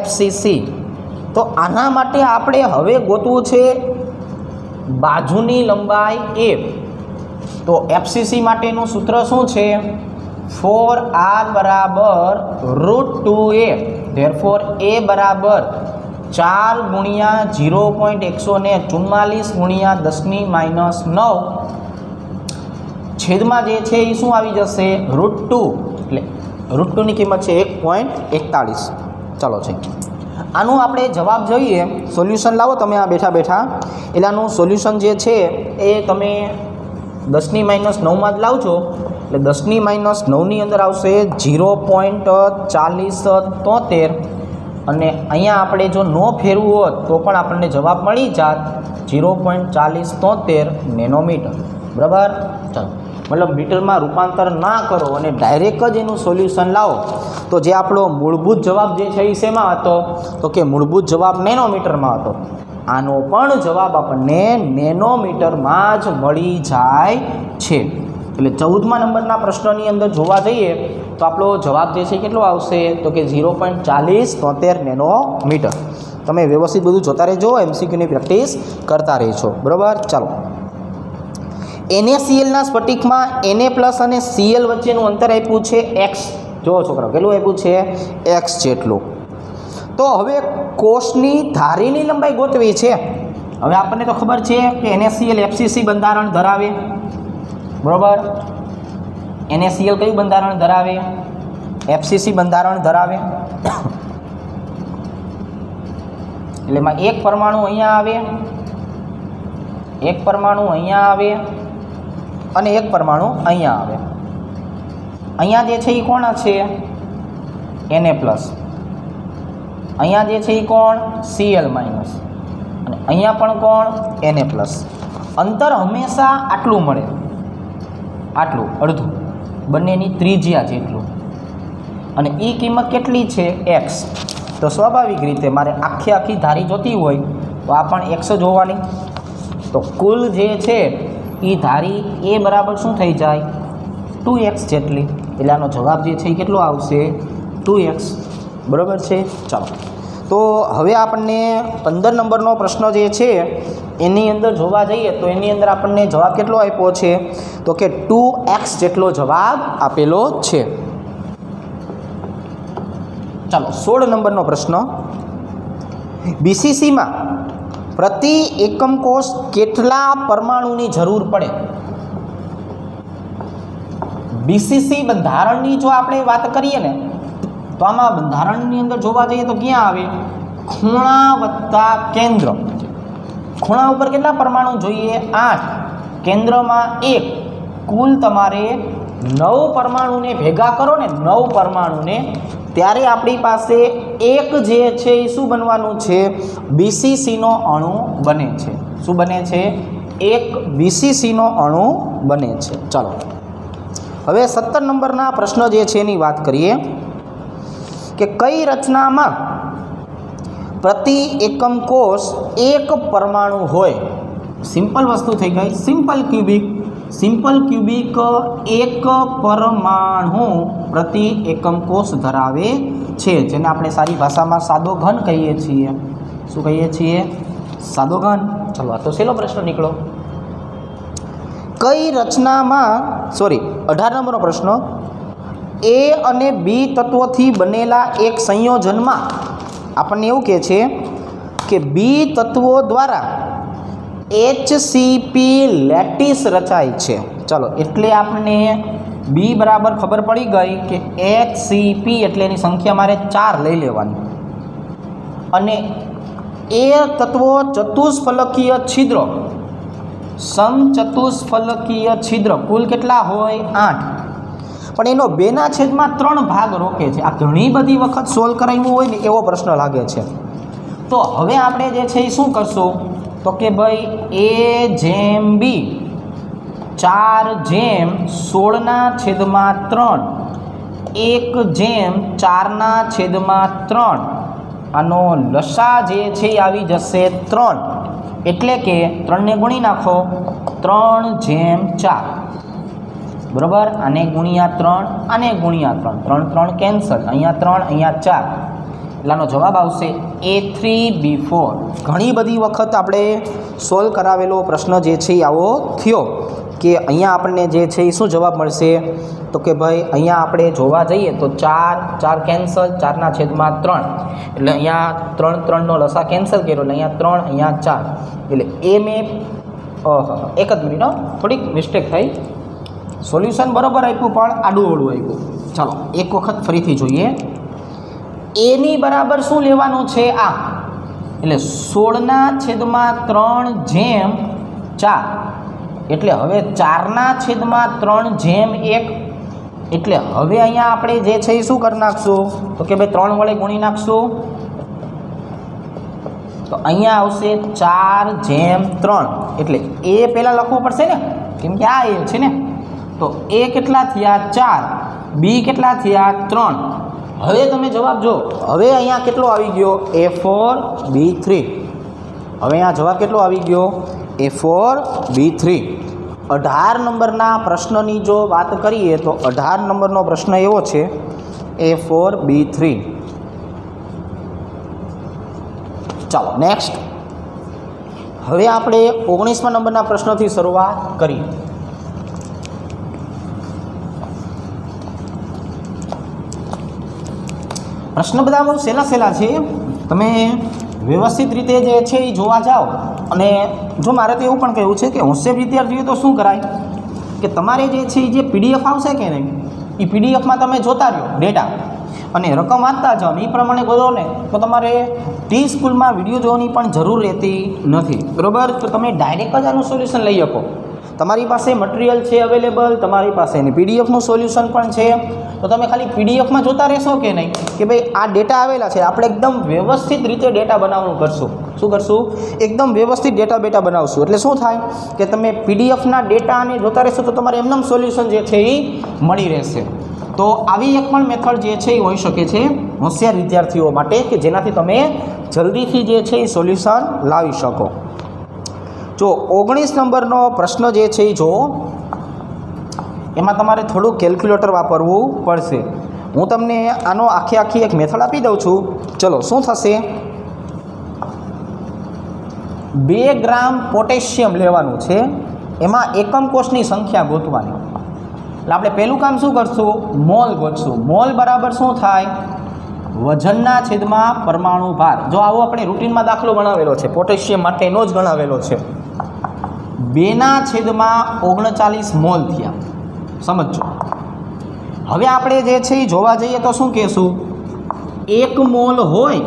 FCC. તો આના માટે આપણે હવે ગોતવું છે બાજુની લંબાઈ A. તો FCC માટેનું સૂત્ર શું છે? 4R બરાબર √2a. ધેરફોર A બરાબર 4 ગુણ્યા 0.144 ગુણ્યા 10⁻9 છેદમાં જે છે એ શું આવી જશે? √2. એટલે √2ની કિંમત છે 1.41. ચાલો છે. આનું આપણે જવાબ જોઈએ. સોલ્યુશન લાવો તમે આ બેઠા એટલે આનું સોલ્યુશન જે છે એ તમે 10⁻9માં જ લાવજો. એટલે 10⁻9ની અંદર આવશે 0.4073, અને અહીંયા આપણે જો ન ફેરવું હોત તો પણ આપણને જવાબ મળી જાત 0.4073 નેનોમીટર, બરાબર. ચાલો, મતલબ મીટરમાં રૂપાંતર ના કરો અને ડાયરેક્ટ જ એનું સોલ્યુશન લાવો. તો જે આપણો મૂળભૂત જવાબ જે છે એ શેમાં હતો? તો કે મૂળભૂત જવાબ નેનોમીટરમાં હતો. આનો પણ જવાબ આપણને નેનોમીટરમાં જ મળી જાય છે. એટલે 14મા નંબરના પ્રશ્નની અંદર જોવા જઈએ તો આપણો જવાબ જે છે કેટલો આવશે તો કે 0.4073 નેનોમીટર. તમે વ્યવસ્થિત બધું જોતા રહેજો, MCQની પ્રેક્ટિસ કરતા રહેજો. બરાબર, ચાલો. NaClના સ્ફટિકમાં Na+ અને Cl વચ્ચેનું અંતર આપ્યું છે x. જો છોકરાઓ કેટલું આપ્યું છે x જેટલું. તો હવે કોષની ધારીની લંબાઈ ગોતવી છે. હવે આપણને તો ખબર છે કે NaCl FCC બંધારણ ધરાવે. બરાબર, NaCl કયું બંધારણ ધરાવે? FCC બંધારણ ધરાવે. એટલે એમાં એક પરમાણુ અહીંયા આવે, એક પરમાણુ અહીંયા આવે અને એક પરમાણુ અહીંયા આવે. અહીંયા જે છે એ કોણ છે? Na+. અહીંયા જે છે એ કોણ? Cl-. અને અહીંયા પણ કોણ? Na+. અંતર હંમેશા આટલું મળે, આટલું, અડધું, બંનેની ત્રિજ્યા જેટલું. અને એ કિંમત કેટલી છે? x. તો સ્વાભાવિક રીતે મારે આખી ધારી જોતી હોય તો આ પણ x જ હોવાની. તો કુલ જે છે એ ધારી એ બરાબર શું થઈ જાય? 2x જેટલી. એટલે આનો જવાબ જે છે એ કેટલો આવશે? 2x. બરાબર છે, ચાલો. તો હવે આપણને 15 નંબરનો પ્રશ્ન જે છે એની અંદર જોવા જઈએ તો એની અંદર આપણને જવાબ કેટલો આપ્યો છે તો કે 2x જેટલો જવાબ આપેલો છે. ચાલો, 16 નંબરનો પ્રશ્ન. BCCમાં પ્રતિ એકમ કોષ કેટલા પરમાણુની જરૂર પડે? BCC બંધારણની જો આપણે વાત કરીએ ને તો આમાં બંધારણની અંદર જોવા જઈએ તો ક્યાં આવે? ખૂણા વત્તા કેન્દ્ર. ખૂણા ઉપર કેટલા પરમાણુ જોઈએ? 8. કેન્દ્રમાં 1. કુલ તમારે 9 પરમાણુને ભેગા કરો ને, 9 પરમાણુને, ત્યારે આપણી પાસે એક જે છે એ શું બનવાનું છે? BCCનો અણુ બને છે. શું બને છે? એક BCCનો અણુ બને છે. ચાલો, હવે 17 નંબરના પ્રશ્ન જે છે એની વાત કરીએ કે કઈ રચનામાં પ્રતિ એકમ કોષ એક પરમાણુ હોય? સિમ્પલ વસ્તુ થઈ ગઈ, સિમ્પલ ક્યુબિક. સિમ્પલ ક્યુબિક એક પરમાણુ પ્રતિ એકમ કોષ ધરાવે છે, જેને આપણે સારી ભાષામાં સાદો ઘન કહીએ છીએ. શું કહીએ છીએ? સાદો ઘન. ચલો, આ તો છેલ્લો પ્રશ્ન નીકળો. કઈ રચનામાં 18 નંબરનો પ્રશ્ન. A અને B તત્વોથી બનેલા એક સંયોજનમાં આપણને એવું કહે છે કે B તત્વો દ્વારા HCP લેટિસ રચાય છે. ચલો, એટલે આપણને B બરાબર ખબર પડી ગઈ કે HCP એટલે એની સંખ્યા મારે 4 લઈ લેવાની. અને એ તત્વો ચતુષ્ફલકીય છિદ્ર, સમચતુષ્ફલકીય છિદ્ર કુલ કેટલા હોય? 8. પણ એનો 2/3 ભાગ રોકે છે. આ ઘણી બધી વખત સોલ્વ કરાવ્યું હોય ને એવો પ્રશ્ન લાગે છે. તો હવે આપણે જે છે એ શું કરશું તો કે ભાઈ A/B 4/16/3 1/4/3 આનો લસા જે છે એ આવી જશે 3. એટલે કે 3ને ગુણી નાખો, 3/4. બરાબર, આને ગુણ્યા 3, આને ગુણ્યા 3, 3 કેન્સલ, અહીંયા 3, અહીંયા 4. એટલે આનો જવાબ આવશે A3B4. ઘણી બધી વખત આપણે સોલ્વ કરાવેલો પ્રશ્ન જે છે એ આવો થયો કે અહીંયા આપણને જે છે એ શું જવાબ મળશે તો કે ભાઈ અહીંયા આપણે જોવા જઈએ તો 4 કેન્સલ, 4/3. એટલે અહીંયા 3નો લસા કેન્સલ કર્યો એટલે અહીંયા 3, અહીંયા 4. એટલે એ મેં એક જ મિનિટ, થોડીક મિસ્ટેક થઈ. સોલ્યુશન બરાબર આપ્યું પણ આડું ઓળું આપ્યું. ચાલો, એક વખત ફરીથી જોઈએ. એની બરાબર શું લેવાનું છે? આ. એટલે 16/3/4. એટલે હવે 4/3/1. એટલે હવે અહીંયા આપણે જે છે એ શું કરી નાખશું તો કે ભાઈ 3 વડે ગુણી નાખશું. તો અહીંયા આવશે 4/3. એટલે એ પહેલાં લખવું પડશે ને, કેમ કે આ એ છે ને. તો A કેટલા થયા? 4. B કેટલા થયા? 3. હવે તમે જવાબ જો. હવે અહીંયા કેટલો આવી ગયો? A4B3. હવે અહીંયા જવાબ કેટલો આવી ગયો? A4B3. 18 નંબરના પ્રશ્નની જો વાત કરીએ તો 18 નંબરનો પ્રશ્ન એવો છે A4B3. ચાલો નેક્સ્ટ. હવે આપણે 19મા નંબરના પ્રશ્નથી શરૂઆત કરીએ. પ્રશ્ન બધા બહુ સહેલા છે. તમે વ્યવસ્થિત રીતે જે છે એ જોવા જાઓ. અને જો મારે તો એવું પણ કહેવું છે કે હોશિયાર વિદ્યાર્થીઓ તો શું કરાય કે તમારે જે છે એ જે PDF આવશે કે નહીં એ PDFમાં તમે જોતા રહ્યો ડેટા અને રકમ વાંચતા જાઓ ને એ પ્રમાણે કરો ને તો તમારે ટી સ્કૂલમાં વિડીયો જોવાની પણ જરૂર રહેતી નથી. બરાબર? તો તમે ડાયરેક્ટ જ આનું સોલ્યુશન લઈ શકો. તમારી પાસે મટીરિયલ છે અવેલેબલ, તમારી પાસે એની PDFનું સોલ્યુશન પણ છે. તો તમે ખાલી PDFમાં જોતા રહેશો કે નહીં કે ભાઈ આ ડેટા આવેલા છે, આપણે એકદમ વ્યવસ્થિત રીતે ડેટા બનાવવાનું કરશું. શું કરશું? એકદમ વ્યવસ્થિત ડેટા બનાવશું. એટલે શું થાય કે તમે PDFના ડેટાને જોતા રહેશો તો તમારે એમનેમ સોલ્યુશન જે છે એ મળી રહેશે. તો આવી એક પણ મેથડ જે છે એ હોઈ શકે છે હોશિયાર વિદ્યાર્થીઓ માટે કે જેનાથી તમે જલ્દીથી જે છે એ સોલ્યુશન લાવી શકો. જો 19 નંબરનો પ્રશ્ન જે છે એ જો એમાં તમારે થોડું કેલ્ક્યુલેટર વાપરવું પડશે. હું તમને આનો આખી એક મેથડ આપી દઉં છું. ચલો શું થશે? 2 ગ્રામ પોટેશિયમ લેવાનું છે, એમાં એકમ કોષની સંખ્યા ગોતવાની. એટલે આપણે પહેલું કામ શું કરશું? મોલ ગોતશું. મોલ બરાબર શું થાય? વજનના છેદમાં પરમાણુ ભાર. જો આવો આપણે રૂટીનમાં દાખલો ગણાવેલો છે, પોટેશિયમ માટેનો જ ગણાવેલો છે. 2/39 મોલ થયા. સમજો. હવે આપણે જે છે એ જોવા જઈએ તો શું કહેશું? 1 મોલ હોય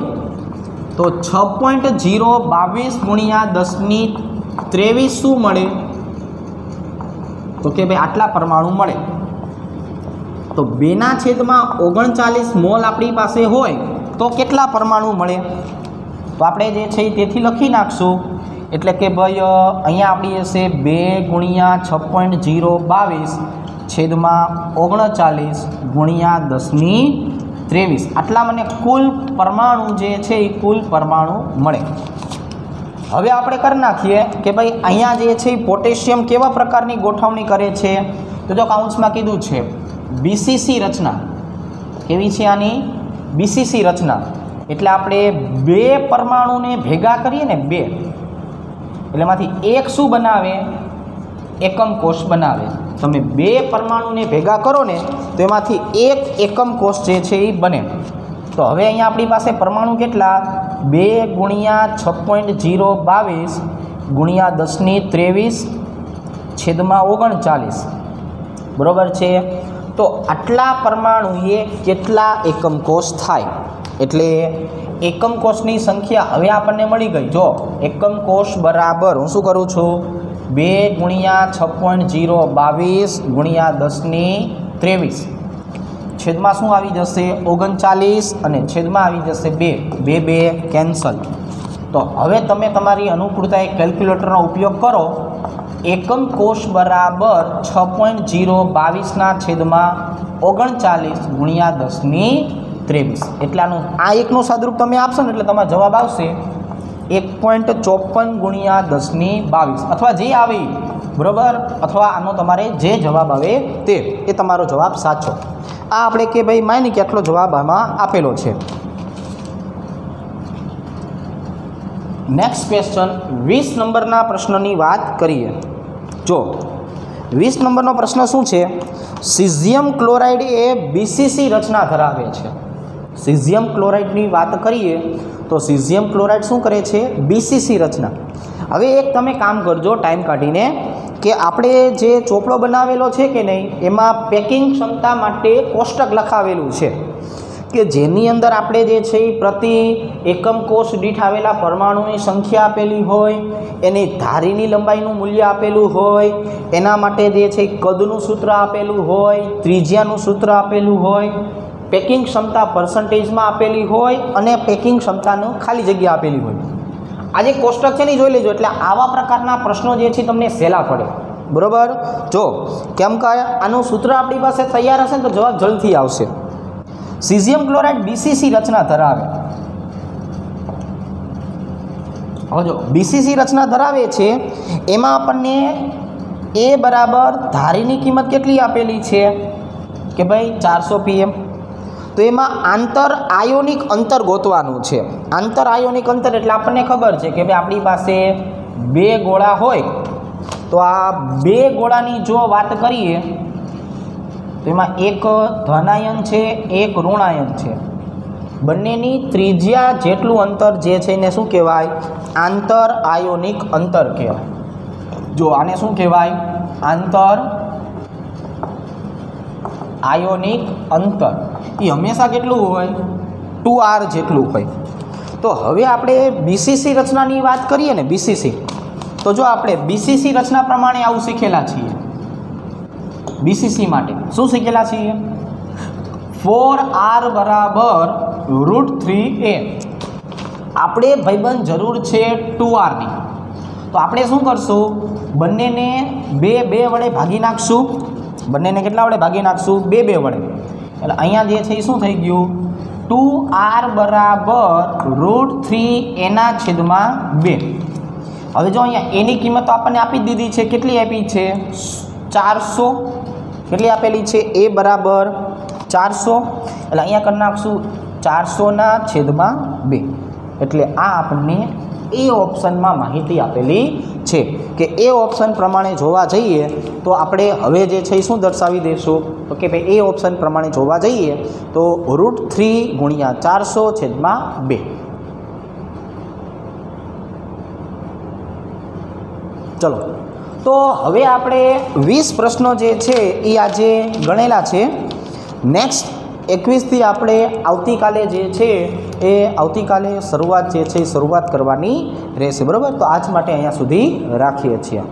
તો 6.022 × 1023 શું મળે? તો કે ભાઈ આટલા પરમાણુ મળે. તો 2/39 મોલ આપણી પાસે હોય તો કેટલા પરમાણુ મળે? તો આપણે જે છે તેથી લખી નાખશું. એટલે કે ભાઈ અહીંયા આપણી હશે 2 × 6.022 છેદમાં 39 × 1023. આટલા મને કુલ પરમાણુ જે છે એ કુલ પરમાણુ મળે. હવે આપણે કરી નાખીએ કે ભાઈ અહીંયા જે છે એ પોટેશિયમ કેવા પ્રકારની ગોઠવણી કરે છે? તો જો કાઉન્સમાં કીધું છે BCC રચના. કેવી છે આની? BCC રચના. એટલે આપણે 2 પરમાણુને ભેગા કરીએ ને 2, એટલે એમાંથી એક શું બનાવે? એકમ કોષ બનાવે. તમે 2 પરમાણુને ભેગા કરો ને તો એમાંથી એક એકમ કોષ જે છે એ બને. તો હવે અહીંયા આપણી પાસે પરમાણુ કેટલા? 2 × 6.022 × 1023 છેદમાં 39. બરાબર છે? તો આટલા પરમાણુએ કેટલા એકમ કોષ થાય? એટલે એકમ કોષની સંખ્યા હવે આપણને મળી ગઈ. જો એકમ કોષ બરાબર હું શું કરું છું? 2 × 6.022 × 1023 છેદમાં શું આવી જશે? 39 અને છેદમાં આવી જશે 2. 2 કેન્સલ. તો હવે તમે તમારી અનુકૂળતાએ કેલ્ક્યુલેટરનો ઉપયોગ કરો. એકમ કોષ બરાબર 6.022 છેદમાં 39 × 1023. એટલે આનું આ એકનું સાદરૂપ તમે આપશો ને એટલે તમારો જવાબ આવશે 1.54 × 1022 અથવા જે આવે બરાબર, અથવા આનો તમારે જે જવાબ આવે તે એ તમારો જવાબ સાચો. આ આપણે કે ભાઈ માની કે આટલો જવાબ આમાં આપેલો છે. નેક્સ્ટ ક્વેશ્ચન 20 નંબરના પ્રશ્નની વાત કરીએ. જો 20 નંબરનો પ્રશ્ન શું છે? સીઝિયમ ક્લોરાઇડ એ BCC રચના ધરાવે છે. સીઝિયમ ક્લોરાઇડની વાત કરીએ તો સીઝિયમ ક્લોરાઇડ શું કરે છે? BCC રચના. હવે એક તમે કામ કરજો ટાઈમ કાઢીને કે આપણે જે ચોપડો બનાવેલો છે કે નહીં એમાં પેકિંગ ક્ષમતા માટે કોષ્ટક લખાવેલું છે કે જેની અંદર આપણે જે છે એ પ્રતિ એકમ કોષ દીઠ આવેલા પરમાણુની સંખ્યા આપેલી હોય, એની ધારીની લંબાઈનું મૂલ્ય આપેલું હોય, એના માટે જે છે કદનું સૂત્ર આપેલું હોય, ત્રિજ્યાનું સૂત્ર આપેલું હોય, પેકિંગ ક્ષમતા પર્સન્ટેજમાં આપેલી હોય અને પેકિંગ ક્ષમતાનું ખાલી જગ્યા આપેલી હોય. આજે કોષ્ટક છે ને જોઈ લેજો. એટલે આવા પ્રકારના પ્રશ્નો જે છે તમને સહેલા પડે. બરાબર? જો કેમ કે આનું સૂત્ર આપણી પાસે તૈયાર હશે ને તો જવાબ જલ્દીથી આવશે. સીઝિયમ ક્લોરાઇડ BCC રચના ધરાવે. હવે જો બીસીસી રચના ધરાવે છે એમાં આપણને એ બરાબર ધારીની કિંમત કેટલી આપેલી છે કે ભાઈ 400 pm. તો એમાં આંતર આયોનિક અંતર ગોતવાનું છે. આંતર આયોનિક અંતર એટલે આપણને ખબર છે કે ભાઈ આપણી પાસે બે ગોળા હોય તો આ બે ગોળાની જો વાત કરીએ તો એમાં એક ધનાયન છે, એક ઋણાયન છે. બંનેની ત્રિજ્યા જેટલું અંતર જે છે એને શું કહેવાય? આંતર આયોનિક અંતર કહેવાય. જો આને શું કહેવાય? આંતર આયોનિક અંતર. એ હંમેશા કેટલું હોય? 2r જેટલું હોય. તો હવે આપણે બીસીસી રચનાની વાત કરીએ ને, બીસીસી, તો જો આપણે બીસીસી રચના પ્રમાણે આવું શીખેલા છીએ. બીસીસી માટે શું શીખેલા છીએ? 4r બરાબર √3a. આપણે ભાઈબંધ જરૂર છે 2rની, તો આપણે શું કરશું? બંનેને બે વડે ભાગી નાખશું. બંનેને કેટલા વડે ભાગી નાખશું? બે વડે. એટલે અહીંયા જે છે એ શું થઈ ગયું? 2r બરાબર √3a/2. હવે જો અહીંયા એની કિંમત આપણને આપી દીધી છે. કેટલી આપી છે? 400. કેટલી આપેલી છે? a બરાબર 400. એટલે અહીંયા કરી નાખશું 400/2. એટલે આ આપણને એ ઓપ્શનમાં માહિતી આપેલી છે કે એ ઓપ્શન પ્રમાણે જોવા જઈએ તો આપણે હવે જે છે એ શું દર્શાવી દઈશું? તો કે ભાઈ એ ઓપ્શન પ્રમાણે જોવા જઈએ તો √3 × 400/2. ચલો, તો હવે આપણે 20 પ્રશ્નો જે છે એ આજે ગણેલા છે. નેક્સ્ટ 21થી આપણે આવતીકાલે જે છે એ આવતીકાલે શરૂઆત જે છે એ શરૂઆત કરવાની રહેશે. બરાબર? તો આજ માટે અહીંયા સુધી રાખીએ છીએ.